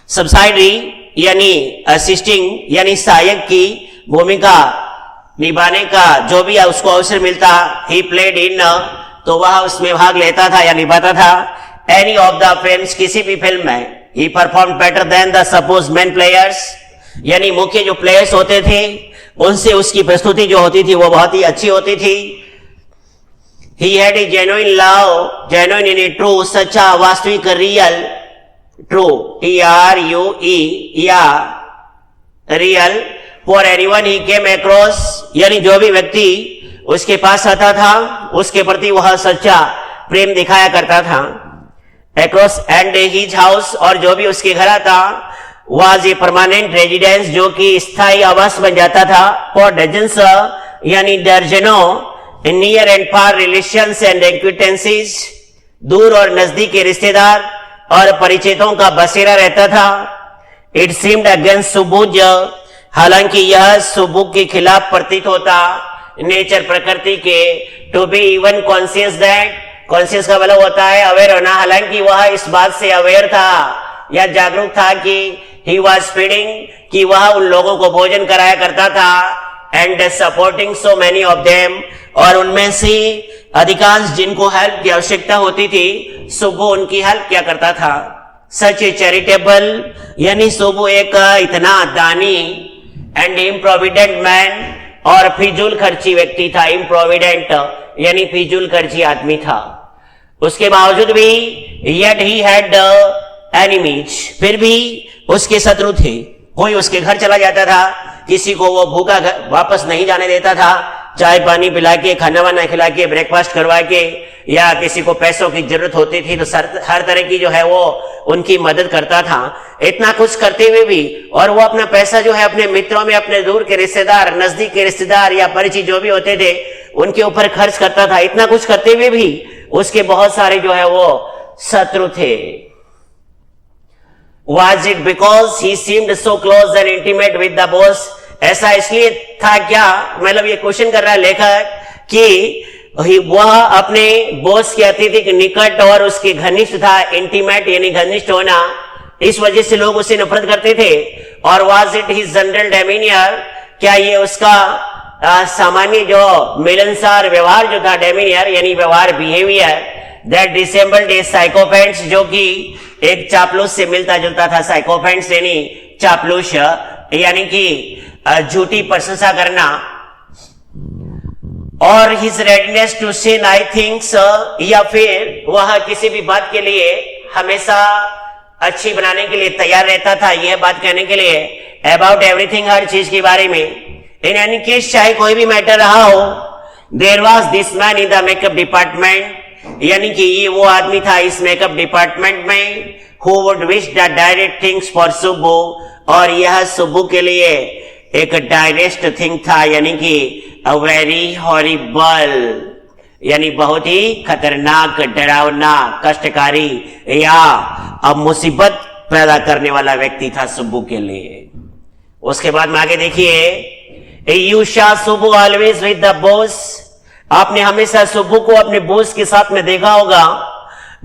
सब्साइडरी यानी असिस्टिंग यानी सहायक की भूमिका निभाने का जो भी उसको अवसर मिलता, ही प्लेड इन, तो वह उसमें भाग लेता था या निभाता था। एनी ऑफ द फिल्म्स, किसी भी फिल्म में, he perform better than the suppose main players, यानी मुख्य जो प्लेयर्स होते थे उनसे उसकी प्रस्तुति जो होती थी वो बहुत ही अच्छी होती थी। He had a genuine love, genuine in A true, सच्चा, वास्तविक, रियल, ट्रू, TRUE, या real, for anyone he came across, यानी जो भी व्यक्ति उसके पास आता था उसके प्रति वह सच्चा प्रेम दिखाया करता था। अक्रॉस एंड हिज हाउस, और जो भी उसके घर आता, वाज ए परमानेंट रेजिडेंस, जो कि स्थायी आवास बन जाता था, फॉर डजन्स, यानी दर्जनों, near and far relations and acquaintances, दूर और नजदीक के रिश्तेदार और परिचितों का बसेरा रहता था। इट सीम्ड अगेंस्ट सुबुज, हालांकि यह सुबुक के खिलाफ प्रतीत होता, नेचर, प्रकृति के, to be even conscious that, conscious का मतलब होता है अवेयर होना, हालांकि वह इस बात से अवेयर था या जागरूक था कि ही वॉज फीडिंग, कि वह उन लोगों को भोजन कराया करता था, and supporting so many of them, और उनमें से अधिकांश जिनको हेल्प की आवश्यकता होती थी, सुबु उनकी हेल्प किया करता था। सच ए चैरिटेबल, यानी सुबु एक इतना दानी एंड इम्प्रोविडेंट मैन, और फिजूल खर्ची व्यक्ति था। इम्प्रोविडेंट यानी फिजूल खर्ची आदमी था। उसके बावजूद भी, येट ही हैड एनिमीज, फिर भी उसके शत्रु थे। कोई उसके घर चला जाता था, किसी को वो भूखा वापस नहीं जाने देता था, चाय पानी पिला के, खाना वाना खिला के, ब्रेकफास्ट करवा के, या किसी को पैसों की जरूरत होती थी तो हर तरह की जो है वो उनकी मदद करता था। इतना कुछ करते हुए भी, और वो अपना पैसा जो है अपने मित्रों में, अपने दूर के रिश्तेदार, नजदीक के रिश्तेदार या परिचित जो भी होते थे उनके ऊपर खर्च करता था। इतना कुछ करते हुए भी उसके बहुत सारे जो है वो शत्रु थे। Was it because he seemed so close and intimate with the boss? ऐसा इसलिए था क्या, मतलब ये क्वेश्चन कर रहा है लेखक कि वह अपने बॉस के अत्यधिक निकट और उसके घनिष्ठ था, इंटीमेट यानी घनिष्ठ होना, इस वजह से लोग उसे नफरत करते थे। और was it his general demeanor, क्या ये उसका सामान्य जो मिलनसार व्यवहार जो था, डेमिनियर यानी व्यवहार, बिहेवियर, दैट रिसेंबल्ड ए साइकोपैथ्स, जो कि एक चापलूस से मिलता जुलता था। साइकोपैथ्स यानी चापलूस, यानी कि झूठी प्रशंसा करना। और हिज रेडीनेस टू से नाइस थिंग्स, या फिर वह किसी भी बात के लिए हमेशा अच्छी बनाने के लिए तैयार रहता था, यह बात कहने के लिए, अबाउट एवरीथिंग, हर चीज के बारे में। इन एनी केस, चाहे कोई भी मैटर रहा हो, there was this man in the makeup department, यानी कि ये वो आदमी था इस मेकअप डिपार्टमेंट में, who would wish the direct things for Subbu, और यह सुब्बू के लिए एक डायरेक्ट थिंग था, यानी कि अ वेरी हॉरिबल, यानी बहुत ही खतरनाक, डरावना, कष्टकारी या अब मुसीबत पैदा करने वाला व्यक्ति था सुब्बू के लिए। उसके बाद में आगे देखिए, यू शा Subbu always with the boss, आपने हमेशा सुब्बू को अपने बॉस के साथ में देखा होगा।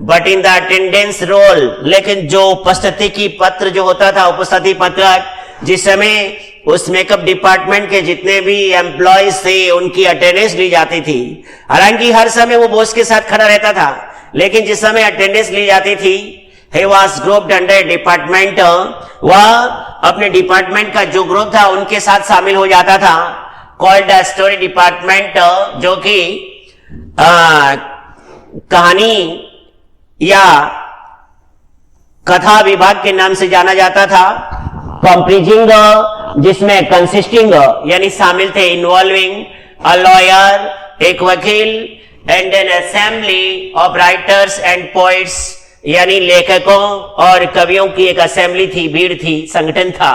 But in the attendance roll, लेकिन जो उपस्थिति की पत्र जो होता था, उपस्थिति पत्रक, जिस समय उस मेकअप डिपार्टमेंट के जितने भी एम्प्लॉयज थे उनकी अटेंडेंस ली जाती थी। हालांकि हर समय वो बॉस के साथ खड़ा रहता था, लेकिन जिस समय अटेंडेंस ली जाती थी, he was grouped under department, वह अपने डिपार्टमेंट का जो ग्रुप था उनके साथ शामिल हो जाता था, कॉल्ड स्टोरी डिपार्टमेंट, जो कि कहानी या कथा विभाग के नाम से जाना जाता था, कंप्रीजिंग, जिसमें कंसिस्टिंग यानी शामिल थे, इन्वॉल्विंग अ लॉयर, एक वकील, and N assembly of writers and poets, यानी लेखकों और कवियों की एक असेंबली थी, भीड़ थी, संगठन था,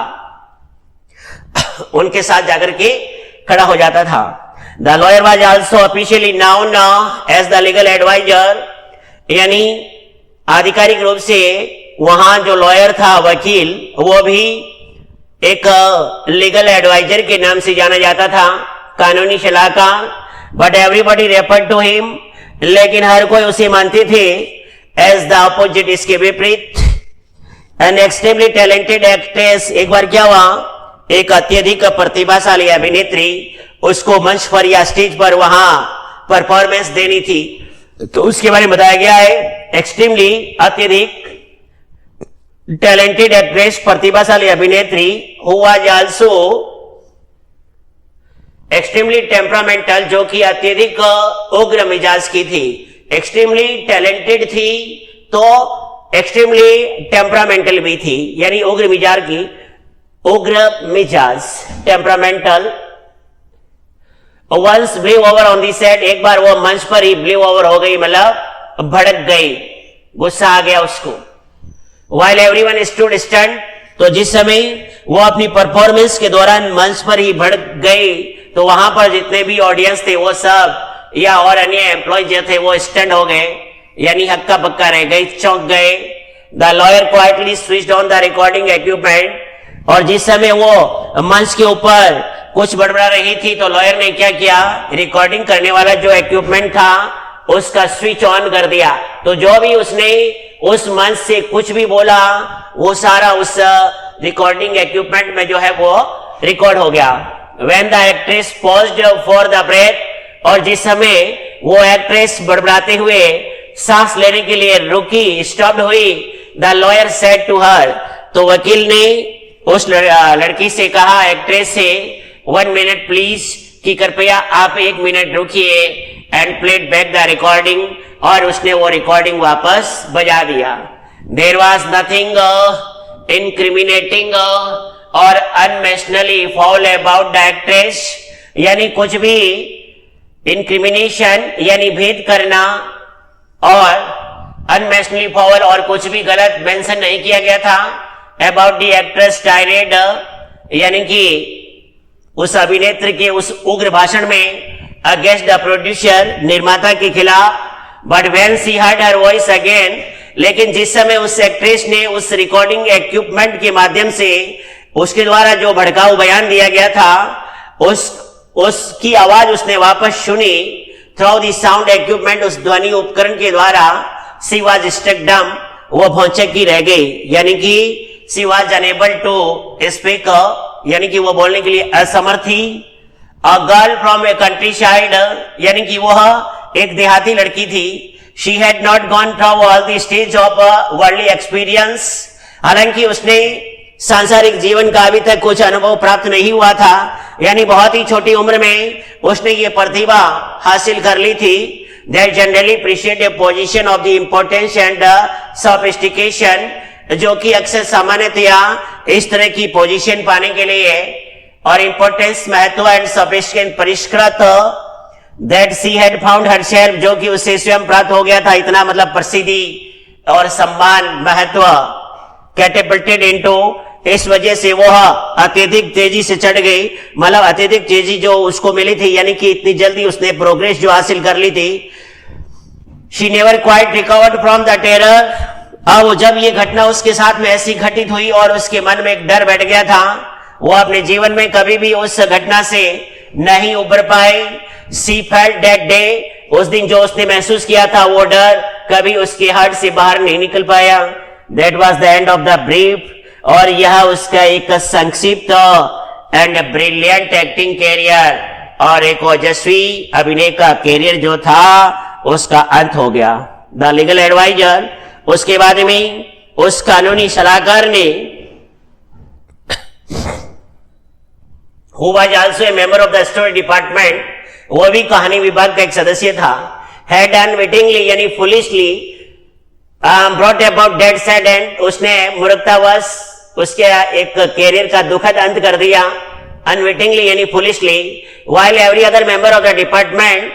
उनके साथ जाकर के खड़ा हो जाता था। The lawyer was also officially known as the legal adviser, यानी आधिकारिक रूप से वहां जो लॉयर था, वकील, वो भी एक लीगल एडवाइजर के नाम से जाना जाता था, कानूनी सलाहकार। But everybody referred to him, लेकिन हर कोई उसे मानते थे एज द अपोजिट, इसके विपरीत, एन एक्सट्रीमली टैलेंटेड एक्ट्रेस। एक बार क्या हुआ, एक अत्यधिक प्रतिभाशाली अभिनेत्री, उसको मंच पर या स्टेज पर वहां परफॉर्मेंस देनी थी, तो उसके बारे में बताया गया है, एक्सट्रीमली, अत्यधिक टैलेंटेड एक्ट्रेस, प्रतिभाशाली अभिनेत्री, who was also extremely temperamental, जो कि अत्यधिक उग्र मिजाज की थी। एक्सट्रीमली टैलेंटेड थी तो एक्सट्रीमली टेम्परामेंटल भी थी, यानी उग्र मिजाज की, उग्र मिजाज, temperamental. Once believe over on the set, एक बार वो मंच पर ही ब्लीव ओवर हो गई, मतलब भड़क गई, गुस्सा आ गया उसको। While everyone stood stunned, तो जिस समय वो अपनी परफॉर्मेंस के दौरान मंच पर ही भड़क गई, तो वहां पर जितने भी ऑडियंस थे वो सब या और अन्य एम्प्लॉय जो थे वो स्टंड हो गए, यानी हक्का बक्का रह गए, चौंक गए। The lawyer quietly switched on the recording equipment, और जिस समय वो मंच के ऊपर कुछ बड़बड़ा रही थी, तो लॉयर ने क्या किया, रिकॉर्डिंग करने वाला जो इक्विपमेंट था उसका स्विच ऑन कर दिया, तो जो भी उसने उस मंच से कुछ भी बोला वो सारा उस रिकॉर्डिंग इक्विपमेंट में जो है वो रिकॉर्ड हो गया। When the actress paused for the breath, और जिस समय वो एक्ट्रेस बड़बड़ाते हुए सांस लेने के लिए रुकी, स्टॉप्ड हुई, the lawyer said to her, तो वकील ने उस लड़की से कहा, एक्ट्रेस से, 1 मिनट प्लीज, कि कृपया आप 1 मिनट रुकिए, and played back the recording, और उसने वो रिकॉर्डिंग वापस बजा दिया। देयर वॉज नथिंग इनक्रिमिनेटिंग और अनमेशनली फाउल अबाउट द एक्ट्रेस, यानी कुछ भी इनक्रिमिनेशन यानी भेद करना और अनमेशनली फाउल और कुछ भी गलत मेंशन नहीं किया गया था अबाउट द एक्ट्रेस टायरेड, यानी कि उस अभिनेत्री के उस उग्र भाषण में अगेंस्ट द प्रोड्यूसर, निर्माता के खिलाफ। But when she heard her voice again, लेकिन जिस समय उस एक्ट्रेस ने उस रिकॉर्डिंग इक्विपमेंट के माध्यम से उसके द्वारा जो भड़काऊ बयान दिया गया था, उसकी आवाज उसने वापस सुनी, थ्रू द साउंड इक्विपमेंट, उस ध्वनि उपकरण के द्वारा, शी वाज स्ट्रक डम, वो भौचक्की रह गई, यानी कि she was unable to speak, यानी कि वो बोलने के लिए असमर्थ थी। A girl from a countryside, यानी कि वह एक देहाती लड़की थी। She had not gone through all the stage of worldly experience, हालांकि उसने सांसारिक जीवन का अभी तक कुछ अनुभव प्राप्त नहीं हुआ था, यानी बहुत ही छोटी उम्र में उसने ये प्रतिभा हासिल कर ली थी। That generally appreciate A position of the importance and sophistication, जो कि अक्सर सामान्यतया इस तरह की पोजीशन पाने के लिए और इंपॉर्टेंस, महत्व एंड सोफिस्टिकेशन, परिष्कृत, that she had found herself, जो कि उसे स्वयं प्राप्त हो गया था इतना, मतलब प्रसिद्धि और सम्मान, महत्व, कैटेपिल्टेड इनटू, इस वजह से वह अत्यधिक तेजी से चढ़ गई, मतलब अत्यधिक तेजी जो उसको मिली थी, यानी कि इतनी जल्दी उसने प्रोग्रेस जो हासिल कर ली थी। She never quite recovered from the terror, अब जब ये घटना उसके साथ में ऐसी घटित हुई और उसके मन में एक डर बैठ गया था, वो अपने जीवन में कभी भी उस घटना से नहीं उबर पाए। शी फेल्ट दैट डे, उस दिन जो उसने महसूस किया था वो डर कभी उसके हार्ट से बाहर नहीं निकल पाया। That was the end of the brief, और यह उसका एक संक्षिप्त एंड ब्रिलियंट एक्टिंग कैरियर और एक ओजस्वी अभिनय का कैरियर जो था उसका अंत हो गया। द लीगल एडवाइजर, उसके बाद में उस कानूनी सलाहकार ने, who was also a member of the story department, वो भी कहानी विभाग का एक सदस्य था, had unwittingly यानी foolishly brought about dead sad end, उसने मूर्खतावश उसके एक कैरियर का दुखद अंत कर दिया, unwittingly यानी foolishly, while every other member of the department,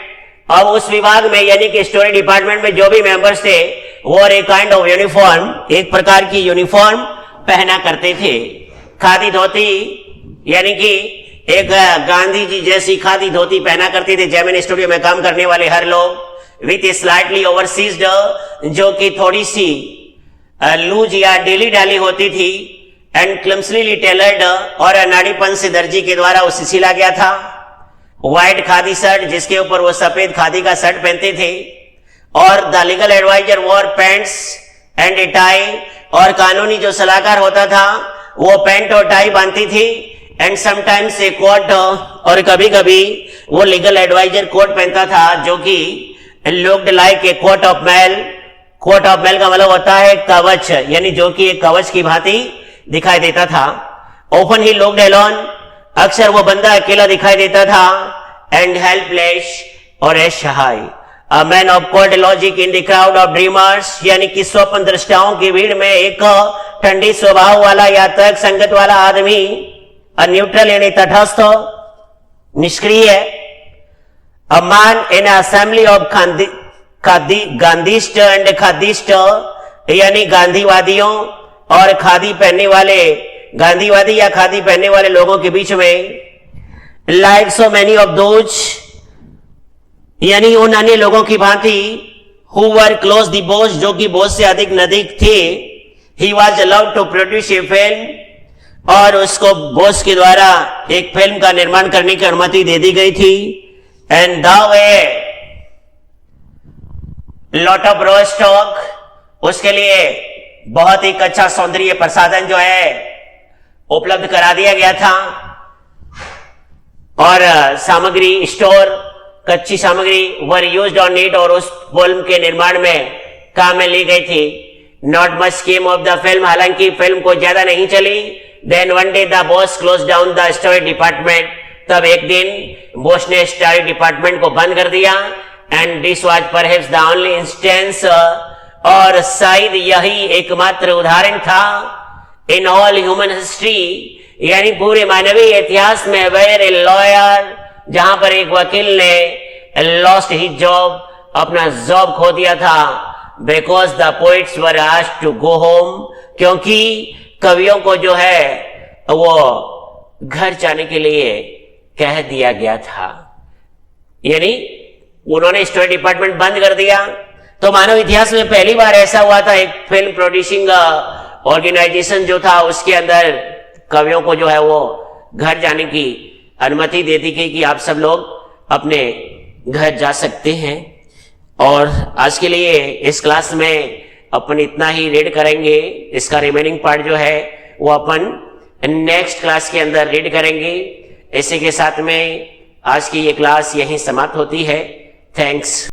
अब उस विभाग में यानी कि स्टोरी डिपार्टमेंट में जो भी मेंबर्स थे वो एक काइंड ऑफ यूनिफॉर्म, एक प्रकार की यूनिफॉर्म पहना करते थे, खादी धोती यानी कि एक गांधी जी जैसी खादी धोती पहना करते थे जेमिनी स्टूडियो में काम करने वाले हर लोग, विथ स्लाइटली ओवरसीज्ड, जो कि थोड़ी सी लूज या डेली डाली होती थी, एंड क्लम्सली टेलर्ड, और अनाड़ीपन से दर्जी के द्वारा उसे सिला गया था, व्हाइट खादी शर्ट जिसके ऊपर वो सफेद खादी का शर्ट पहनते थे, और the legal adviser wore pants and a tie, और कानूनी जो सलाहकार होता था वो पैंट और टाई बांधती थी, एंड समटाइम्स ए कोट, और कभी कभी वो लीगल एडवाइजर कोट पहनता था जो कि looked like a coat of mail. Coat of mail का मतलब होता है कवच, यानी जो कि एक कवच की भांति दिखाई देता था। ओपन ही लुक्ड अलोन, अक्सर वो बंदा अकेला दिखाई देता था, एंड हेल्पलेस और असहाय। A man of cold logic in the crowd of dreamers, यानी कि स्वप्न दृष्टाओं की भीड़ में एक ठंडी स्वभाव वाला या तर्क संगत वाला आदमी, अ न्यूट्रल यानी तटस्थ, निष्क्रिय। A man in assembly of Gandhist and Khadist, यानी गांधीवादियों और खादी पहनने वाले, गांधीवादी या खादी पहनने वाले लोगों के बीच में, like so many of those, यानी उन अन्य लोगों की भांति, हु वर क्लोज द बोझ, जो कि बोझ से अधिक नजदीक थे, he was allowed to produce a film, और उसको बोझ के द्वारा एक फिल्म का निर्माण करने की अनुमति दे दी गई थी, and though a lot of raw stock, उसके लिए बहुत ही कच्चा सौंदर्य प्रसाधन जो है उपलब्ध करा दिया गया था, और सामग्री स्टोर, कच्ची सामग्री वर यूज्ड ऑन इट, और उस फिल्म के निर्माण में काम में ली गई थी। Not much came of the film, हालांकि फिल्म को ज्यादा नहीं चली। Then one day the boss close down the story department, तब एक दिन बॉस ने स्टोरी डिपार्टमेंट को बंद कर दिया, and this was perhaps the only instance, और शायद यही एकमात्र उदाहरण था इन ऑल ह्यूमन हिस्ट्री, यानी पूरे मानवीय इतिहास में, वेयर ए लॉयर, जहां पर एक वकील ने लॉस्ट हिज जॉब, अपना जॉब खो दिया था, because the poets were asked to go home, क्योंकि कवियों को जो है वो घर जाने के लिए कह दिया गया था, यानी उन्होंने स्टोरी डिपार्टमेंट बंद कर दिया। तो मानव इतिहास में पहली बार ऐसा हुआ था, एक फिल्म प्रोड्यूसिंग ऑर्गेनाइजेशन जो था उसके अंदर कवियों को जो है वो घर जाने की अनुमति दे दी गई कि आप सब लोग अपने घर जा सकते हैं। और आज के लिए इस क्लास में अपन इतना ही रीड करेंगे, इसका रिमेनिंग पार्ट जो है वो अपन नेक्स्ट क्लास के अंदर रीड करेंगे। इसी के साथ में आज की ये क्लास यहीं समाप्त होती है। थैंक्स।